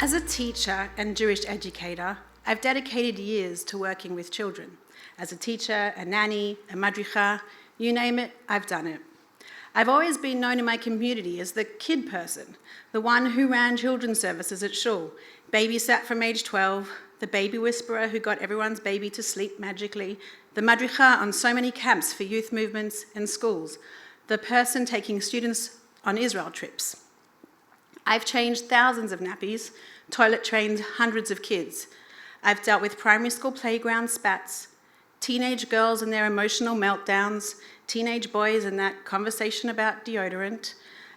As a teacher and Jewish educator, I've dedicated years to working with children. As a teacher, a nanny, a madricha, you name it, I've done it. I've always been known in my community as the kid person, the one who ran children's services at shul, babysat from age 12, the baby whisperer who got everyone's baby to sleep magically, the madricha on so many camps for youth movements and schools, the person taking students on Israel trips. I've changed thousands of nappies, toilet trained hundreds of kids. I've dealt with primary school playground spats, teenage girls and their emotional meltdowns, teenage boys and that conversation about deodorant,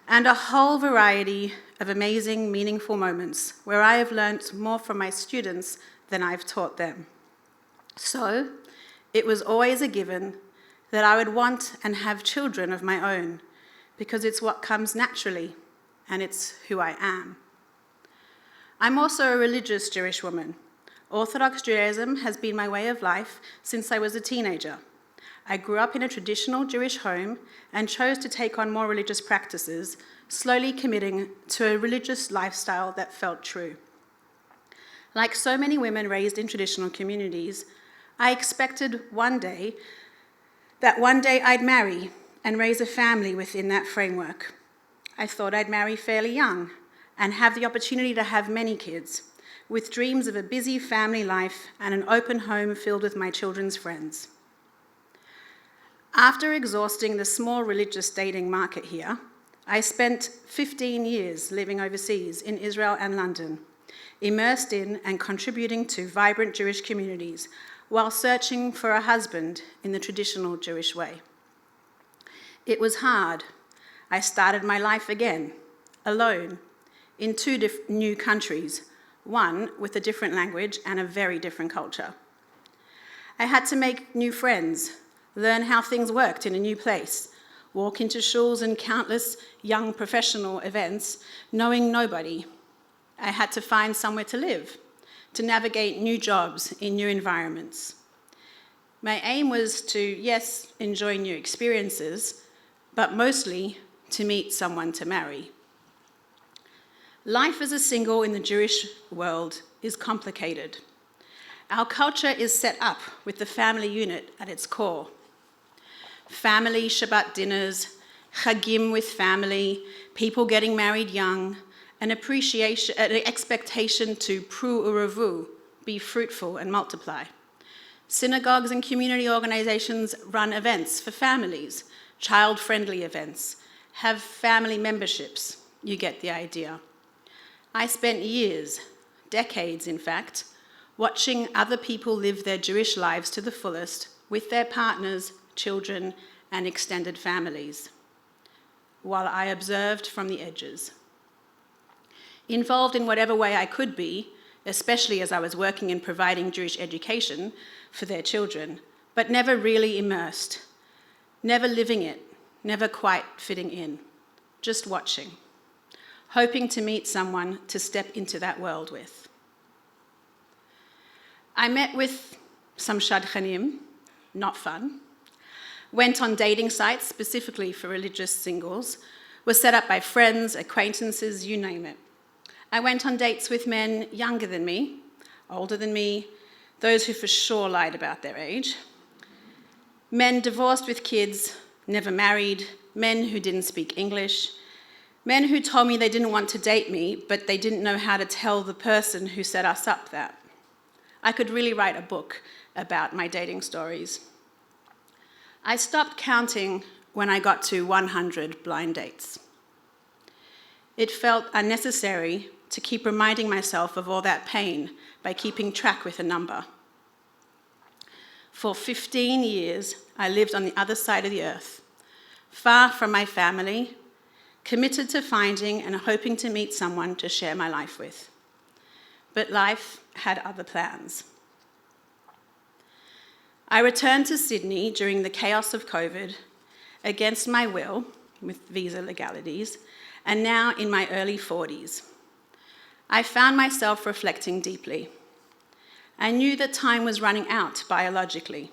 and a whole variety of amazing, meaningful moments where I have learnt more from my students than I've taught them. So, it was always a given that I would want and have children of my own, because it's what comes naturally, and it's who I am. I'm also a religious Jewish woman. Orthodox Judaism has been my way of life since I was a teenager. I grew up in a traditional Jewish home and chose to take on more religious practices, slowly committing to a religious lifestyle that felt true. Like so many women raised in traditional communities, I expected one day I'd marry and raise a family within that framework. I thought I'd marry fairly young and have the opportunity to have many kids, with dreams of a busy family life and an open home filled with my children's friends. After exhausting the small religious dating market here, I spent 15 years living overseas in Israel and London, immersed in and contributing to vibrant Jewish communities while searching for a husband in the traditional Jewish way. It was hard. I started my life again, alone, in two new countries, one with a different language and a very different culture. I had to make new friends, learn how things worked in a new place, walk into shuls and countless young professional events, knowing nobody. I had to find somewhere to live, to navigate new jobs in new environments. My aim was to, yes, enjoy new experiences, but mostly to meet someone to marry. Life as a single in the Jewish world is complicated. Our culture is set up with the family unit at its core. Family Shabbat dinners, chagim with family, people getting married young, an expectation to pru uravu, be fruitful and multiply. Synagogues and community organizations run events for families, child-friendly events, have family memberships. You get the idea. I spent years, decades in fact, watching other people live their Jewish lives to the fullest with their partners, children, and extended families, while I observed from the edges. Involved in whatever way I could be, especially as I was working and providing Jewish education for their children, but never really immersed, never living it, never quite fitting in, just watching, hoping to meet someone to step into that world with. I met with some shadchanim, not fun, went on dating sites specifically for religious singles, was set up by friends, acquaintances, you name it. I went on dates with men younger than me, older than me, those who for sure lied about their age, men divorced with kids, never married, men who didn't speak English, men who told me they didn't want to date me, but they didn't know how to tell the person who set us up that. I could really write a book about my dating stories. I stopped counting when I got to 100 blind dates. It felt unnecessary to keep reminding myself of all that pain by keeping track with a number. For 15 years, I lived on the other side of the earth, far from my family, committed to finding and hoping to meet someone to share my life with. But life had other plans. I returned to Sydney during the chaos of COVID, against my will, with visa legalities, and now in my early 40s. I found myself reflecting deeply. I knew that time was running out biologically.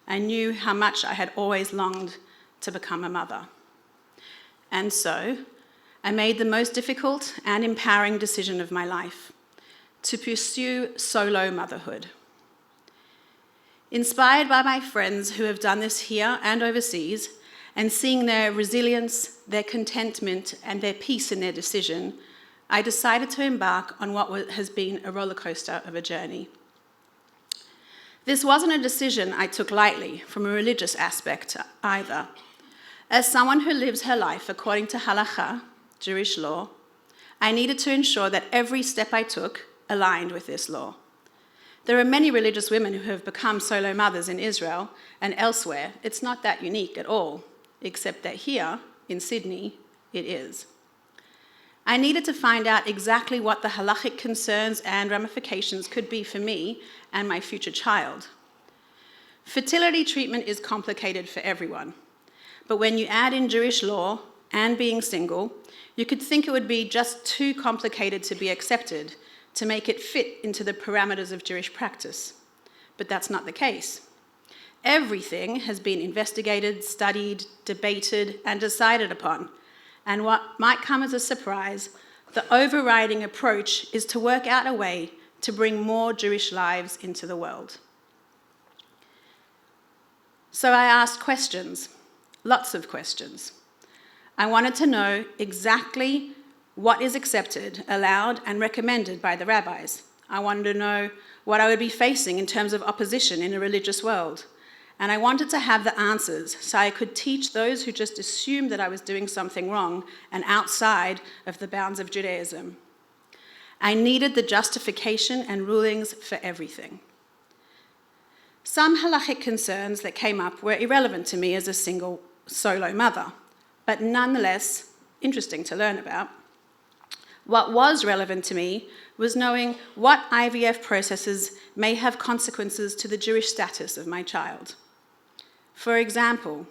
I knew how much I had always longed to become a mother. And so, I made the most difficult and empowering decision of my life: to pursue solo motherhood. Inspired by my friends who have done this here and overseas, and seeing their resilience, their contentment, and their peace in their decision, I decided to embark on what has been a roller coaster of a journey. This wasn't a decision I took lightly from a religious aspect either. As someone who lives her life according to halacha, Jewish law, I needed to ensure that every step I took aligned with this law. There are many religious women who have become solo mothers in Israel and elsewhere. It's not that unique at all, except that here, in Sydney, it is. I needed to find out exactly what the halachic concerns and ramifications could be for me and my future child. Fertility treatment is complicated for everyone, but when you add in Jewish law and being single, you could think it would be just too complicated to be accepted, to make it fit into the parameters of Jewish practice. But that's not the case. Everything has been investigated, studied, debated, and decided upon. And what might come as a surprise, the overriding approach is to work out a way to bring more Jewish lives into the world. So I asked questions, lots of questions. I wanted to know exactly what is accepted, allowed, and recommended by the rabbis. I wanted to know what I would be facing in terms of opposition in a religious world. And I wanted to have the answers so I could teach those who just assumed that I was doing something wrong and outside of the bounds of Judaism. I needed the justification and rulings for everything. Some halachic concerns that came up were irrelevant to me as a single solo mother, but nonetheless interesting to learn about. What was relevant to me was knowing what IVF processes may have consequences to the Jewish status of my child. For example,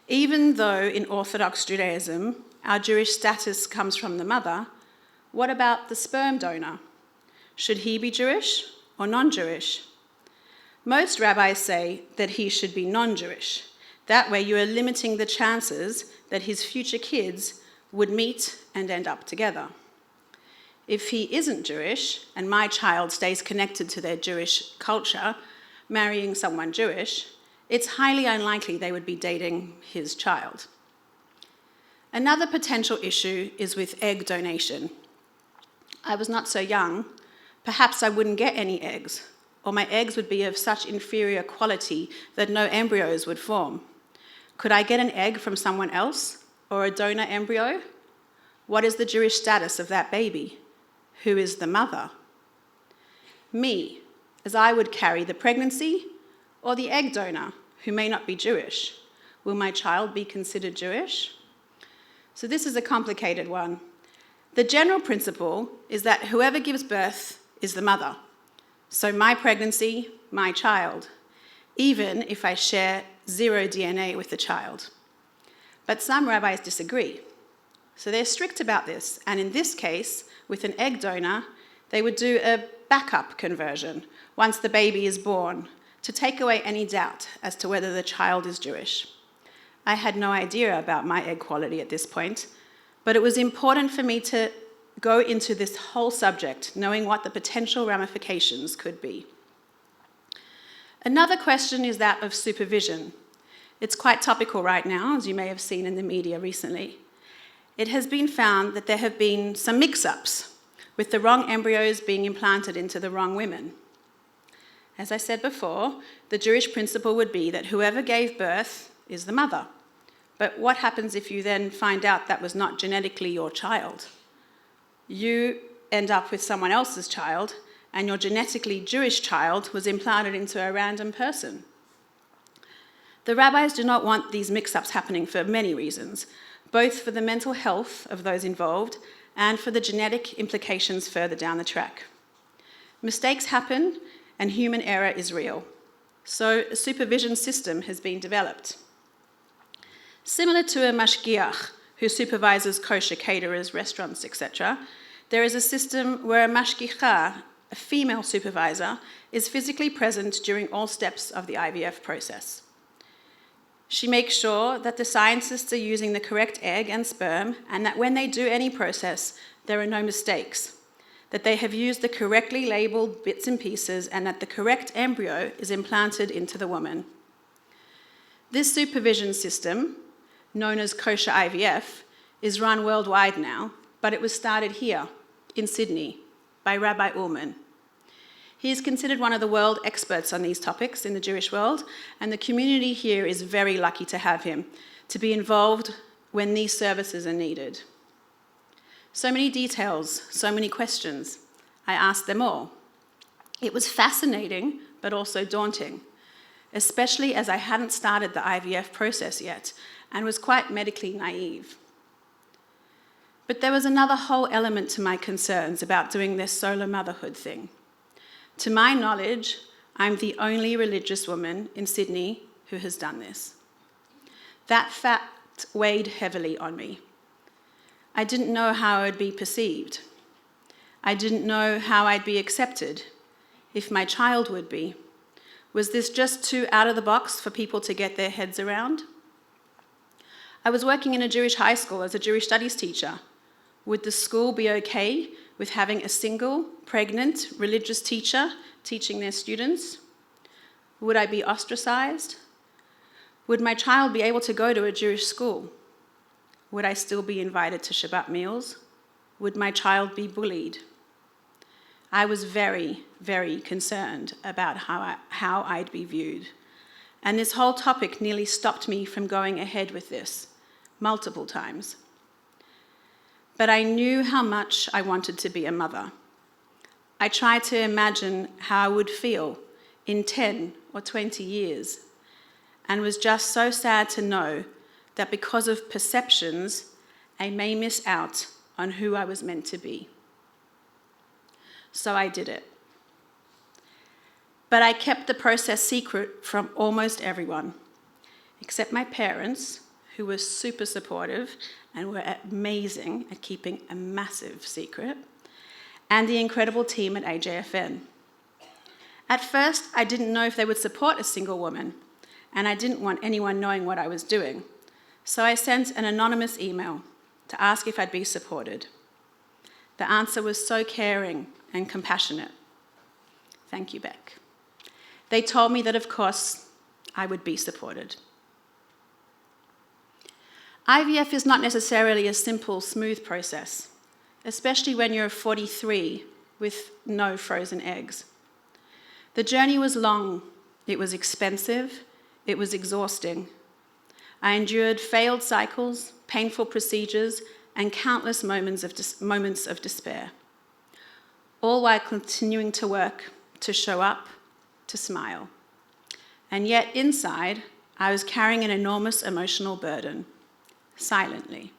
even though in Orthodox Judaism our Jewish status comes from the mother, what about the sperm donor? Should he be Jewish or non-Jewish? Most rabbis say that he should be non-Jewish. That way you are limiting the chances that his future kids would meet and end up together. If he isn't Jewish, and my child stays connected to their Jewish culture, marrying someone Jewish, it's highly unlikely they would be dating his child. Another potential issue is with egg donation. I was not so young. Perhaps I wouldn't get any eggs, or my eggs would be of such inferior quality that no embryos would form. Could I get an egg from someone else, or a donor embryo? What is the Jewish status of that baby? Who is the mother? Me, as I would carry the pregnancy, or the egg donor, who may not be Jewish? Will my child be considered Jewish? So this is a complicated one. The general principle is that whoever gives birth is the mother. So my pregnancy, my child, even if I share 0 DNA with the child. But some rabbis disagree. So they're strict about this, and in this case, with an egg donor, they would do a backup conversion once the baby is born to take away any doubt as to whether the child is Jewish. I had no idea about my egg quality at this point, but it was important for me to go into this whole subject, knowing what the potential ramifications could be. Another question is that of supervision. It's quite topical right now, as you may have seen in the media recently. It has been found that there have been some mix-ups with the wrong embryos being implanted into the wrong women. As I said before, the Jewish principle would be that whoever gave birth is the mother. But what happens if you then find out that was not genetically your child? You end up with someone else's child, and your genetically Jewish child was implanted into a random person. The rabbis do not want these mix-ups happening for many reasons, both for the mental health of those involved and for the genetic implications further down the track. Mistakes happen, and human error is real. So a supervision system has been developed. Similar to a mashgiach, who supervises kosher caterers, restaurants, etc., there is a system where a mashgicha, a female supervisor, is physically present during all steps of the IVF process. She makes sure that the scientists are using the correct egg and sperm, and that when they do any process, there are no mistakes, that they have used the correctly labeled bits and pieces, and that the correct embryo is implanted into the woman. This supervision system, known as kosher IVF, is run worldwide now, but it was started here in Sydney by Rabbi Ullman. He is considered one of the world experts on these topics in the Jewish world, and the community here is very lucky to have him, to be involved when these services are needed. So many details, so many questions. I asked them all. It was fascinating, but also daunting, especially as I hadn't started the IVF process yet and was quite medically naive. But there was another whole element to my concerns about doing this solo motherhood thing. To my knowledge, I'm the only religious woman in Sydney who has done this. That fact weighed heavily on me. I didn't know how I would be perceived. I didn't know how I'd be accepted, if my child would be. Was this just too out of the box for people to get their heads around? I was working in a Jewish high school as a Jewish studies teacher. Would the school be okay with having a single, pregnant, religious teacher teaching their students? Would I be ostracized? Would my child be able to go to a Jewish school? Would I still be invited to Shabbat meals? Would my child be bullied? I was very, very concerned about how I'd be viewed. And this whole topic nearly stopped me from going ahead with this, multiple times. But I knew how much I wanted to be a mother. I tried to imagine how I would feel in 10 or 20 years, and was just so sad to know that because of perceptions, I may miss out on who I was meant to be. So I did it. But I kept the process secret from almost everyone, except my parents, who were super supportive and were amazing at keeping a massive secret, and the incredible team at AJFN. At first, I didn't know if they would support a single woman, and I didn't want anyone knowing what I was doing. So I sent an anonymous email to ask if I'd be supported. The answer was so caring and compassionate. Thank you, Beck. They told me that, of course, I would be supported. IVF is not necessarily a simple, smooth process, especially when you're 43 with no frozen eggs. The journey was long, it was expensive, it was exhausting. I endured failed cycles, painful procedures, and countless moments of despair, all while continuing to work, to show up, to smile. And yet inside, I was carrying an enormous emotional burden, silently.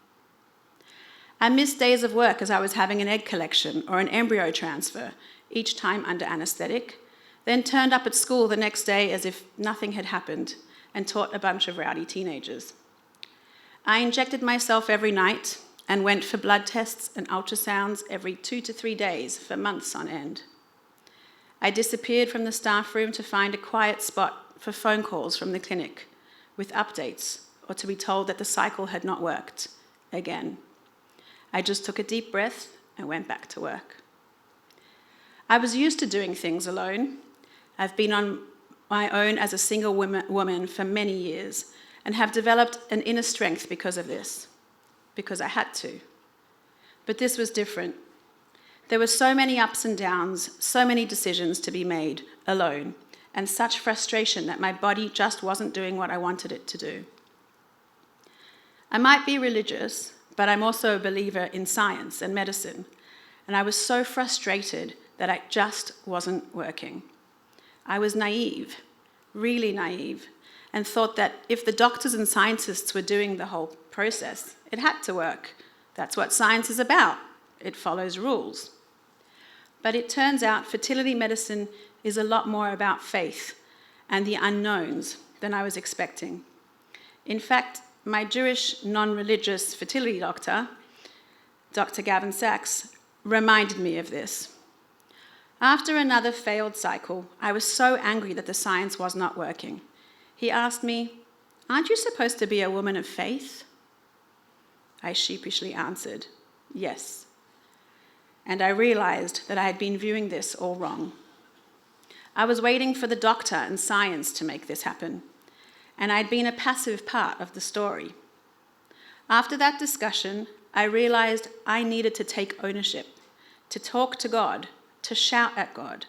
I missed days of work as I was having an egg collection or an embryo transfer, each time under anaesthetic, then turned up at school the next day as if nothing had happened and taught a bunch of rowdy teenagers. I injected myself every night and went for blood tests and ultrasounds every 2 to 3 days for months on end. I disappeared from the staff room to find a quiet spot for phone calls from the clinic with updates or to be told that the cycle had not worked again. I just took a deep breath and went back to work. I was used to doing things alone. I've been on my own as a single woman for many years and have developed an inner strength because of this, because I had to. But this was different. There were so many ups and downs, so many decisions to be made alone, and such frustration that my body just wasn't doing what I wanted it to do. I might be religious, but I'm also a believer in science and medicine, and I was so frustrated that it just wasn't working. I was naive, really naive, and thought that if the doctors and scientists were doing the whole process, it had to work. That's what science is about. It follows rules. But it turns out fertility medicine is a lot more about faith and the unknowns than I was expecting. In fact, my Jewish non-religious fertility doctor, Dr. Gavin Sachs, reminded me of this. After another failed cycle, I was so angry that the science was not working. He asked me, "Aren't you supposed to be a woman of faith?" I sheepishly answered, "Yes." And I realized that I had been viewing this all wrong. I was waiting for the doctor and science to make this happen, and I'd been a passive part of the story. After that discussion, I realized I needed to take ownership, to talk to God, to shout at God,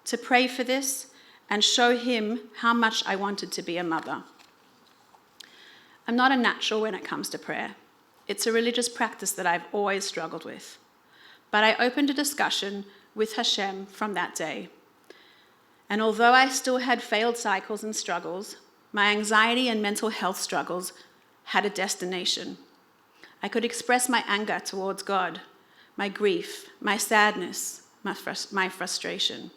to pray for this and show him how much I wanted to be a mother. I'm not a natural when it comes to prayer. It's a religious practice that I've always struggled with. But I opened a discussion with Hashem from that day. And although I still had failed cycles and struggles, my anxiety and mental health struggles had a destination. I could express my anger towards God, my grief, my sadness, my frustration.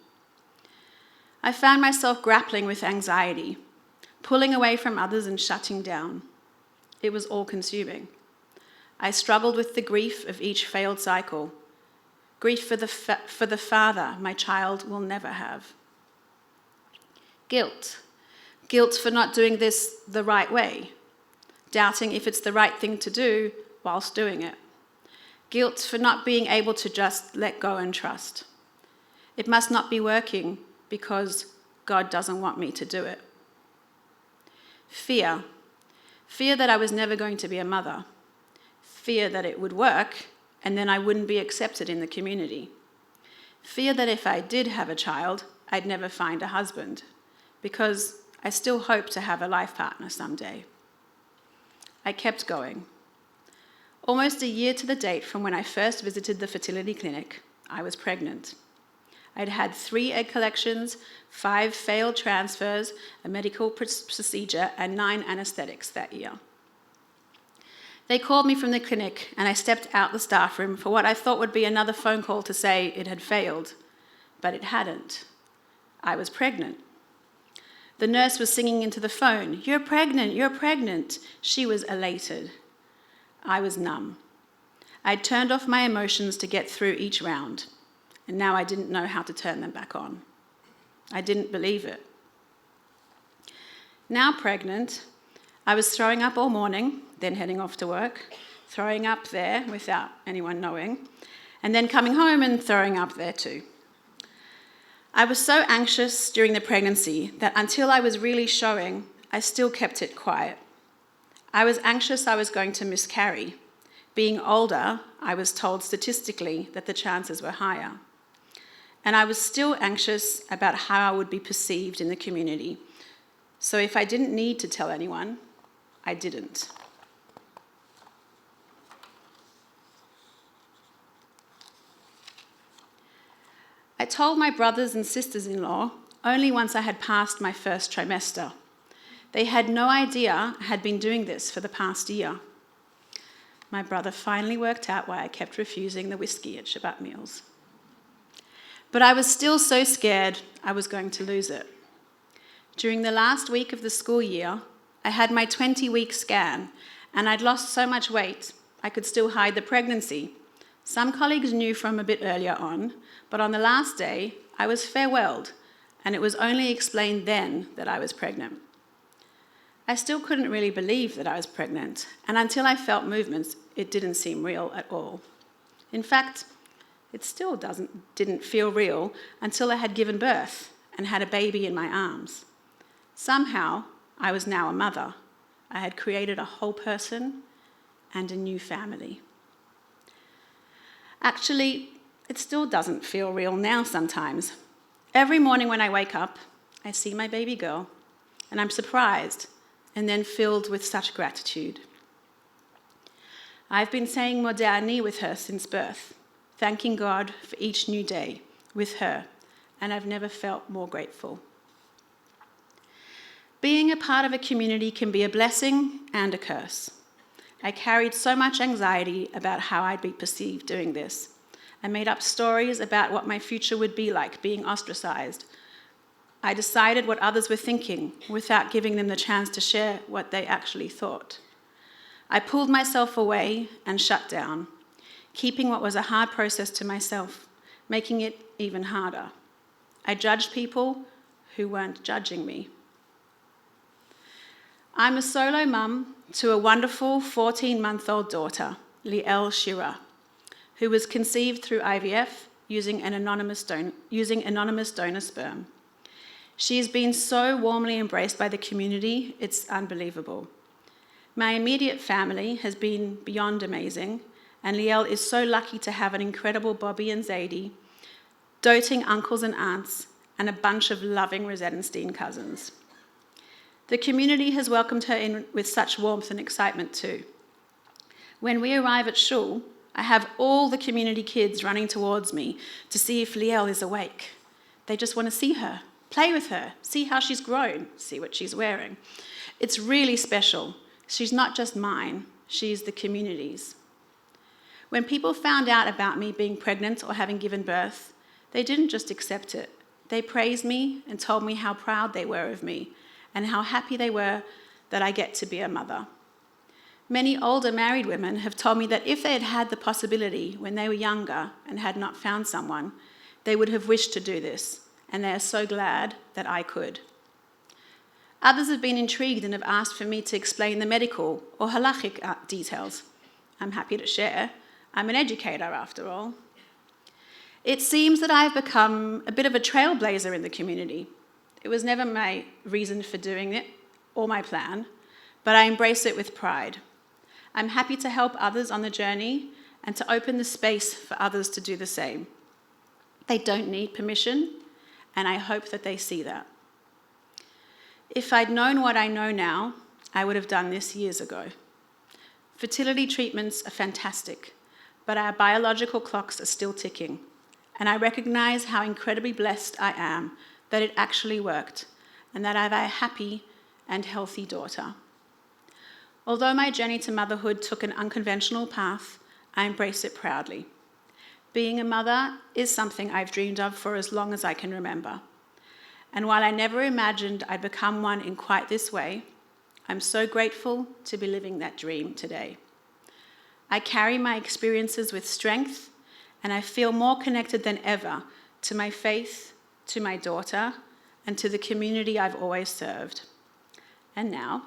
I found myself grappling with anxiety, pulling away from others and shutting down. It was all-consuming. I struggled with the grief of each failed cycle, grief for the father my child will never have. Guilt for not doing this the right way, doubting if it's the right thing to do whilst doing it. Guilt for not being able to just let go and trust. It must not be working because God doesn't want me to do it. Fear that I was never going to be a mother. Fear that it would work and then I wouldn't be accepted in the community. Fear that if I did have a child, I'd never find a husband, because I still hope to have a life partner someday. I kept going. Almost a year to the date from when I first visited the fertility clinic, I was pregnant. I'd had 3 egg collections, 5 failed transfers, a medical procedure, and 9 anesthetics that year. They called me from the clinic, and I stepped out the staff room for what I thought would be another phone call to say it had failed, but it hadn't. I was pregnant. The nurse was singing into the phone, "You're pregnant, you're pregnant." She was elated. I was numb. I'd turned off my emotions to get through each round, and now I didn't know how to turn them back on. I didn't believe it. Now pregnant, I was throwing up all morning, then heading off to work, throwing up there without anyone knowing, and then coming home and throwing up there too. I was so anxious during the pregnancy that until I was really showing, I still kept it quiet. I was anxious I was going to miscarry. Being older, I was told statistically that the chances were higher. And I was still anxious about how I would be perceived in the community. So if I didn't need to tell anyone, I didn't. I told my brothers and sisters-in-law only once I had passed my first trimester. They had no idea I had been doing this for the past year. My brother finally worked out why I kept refusing the whiskey at Shabbat meals. But I was still so scared I was going to lose it. During the last week of the school year, I had my 20-week scan, and I'd lost so much weight I could still hide the pregnancy. Some colleagues knew from a bit earlier on, but on the last day, I was farewelled, and it was only explained then that I was pregnant. I still couldn't really believe that I was pregnant, and until I felt movements, it didn't seem real at all. In fact, it still didn't feel real until I had given birth and had a baby in my arms. Somehow, I was now a mother. I had created a whole person and a new family. Actually, it still doesn't feel real now sometimes. Every morning when I wake up, I see my baby girl, and I'm surprised and then filled with such gratitude. I've been saying Modeh Ani with her since birth, thanking God for each new day with her, and I've never felt more grateful. Being a part of a community can be a blessing and a curse. I carried so much anxiety about how I'd be perceived doing this. I made up stories about what my future would be like being ostracized. I decided what others were thinking without giving them the chance to share what they actually thought. I pulled myself away and shut down, keeping what was a hard process to myself, making it even harder. I judged people who weren't judging me. I'm a solo mum to a wonderful 14-month-old daughter, Liel Shira, who was conceived through IVF using anonymous donor sperm. She has been so warmly embraced by the community, it's unbelievable. My immediate family has been beyond amazing, and Liel is so lucky to have an incredible Bobby and Zadie, doting uncles and aunts, and a bunch of loving Rosettenstein cousins. The community has welcomed her in with such warmth and excitement too. When we arrive at shul, I have all the community kids running towards me to see if Liel is awake. They just want to see her, play with her, see how she's grown, see what she's wearing. It's really special. She's not just mine, she's the community's. When people found out about me being pregnant or having given birth, they didn't just accept it. They praised me and told me how proud they were of me and how happy they were that I get to be a mother. Many older married women have told me that if they had had the possibility when they were younger and had not found someone, they would have wished to do this, and they are so glad that I could. Others have been intrigued and have asked for me to explain the medical or halachic details. I'm happy to share. I'm an educator, after all. It seems that I've become a bit of a trailblazer in the community. It was never my reason for doing it or my plan, but I embrace it with pride. I'm happy to help others on the journey and to open the space for others to do the same. They don't need permission, and I hope that they see that. If I'd known what I know now, I would have done this years ago. Fertility treatments are fantastic, but our biological clocks are still ticking, and I recognize how incredibly blessed I am that it actually worked and that I have a happy and healthy daughter. Although my journey to motherhood took an unconventional path, I embrace it proudly. Being a mother is something I've dreamed of for as long as I can remember. And while I never imagined I'd become one in quite this way, I'm so grateful to be living that dream today. I carry my experiences with strength, and I feel more connected than ever to my faith, to my daughter, and to the community I've always served. And now,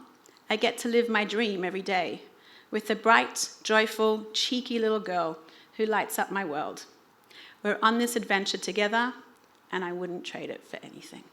I get to live my dream every day with the bright, joyful, cheeky little girl who lights up my world. We're on this adventure together, and I wouldn't trade it for anything.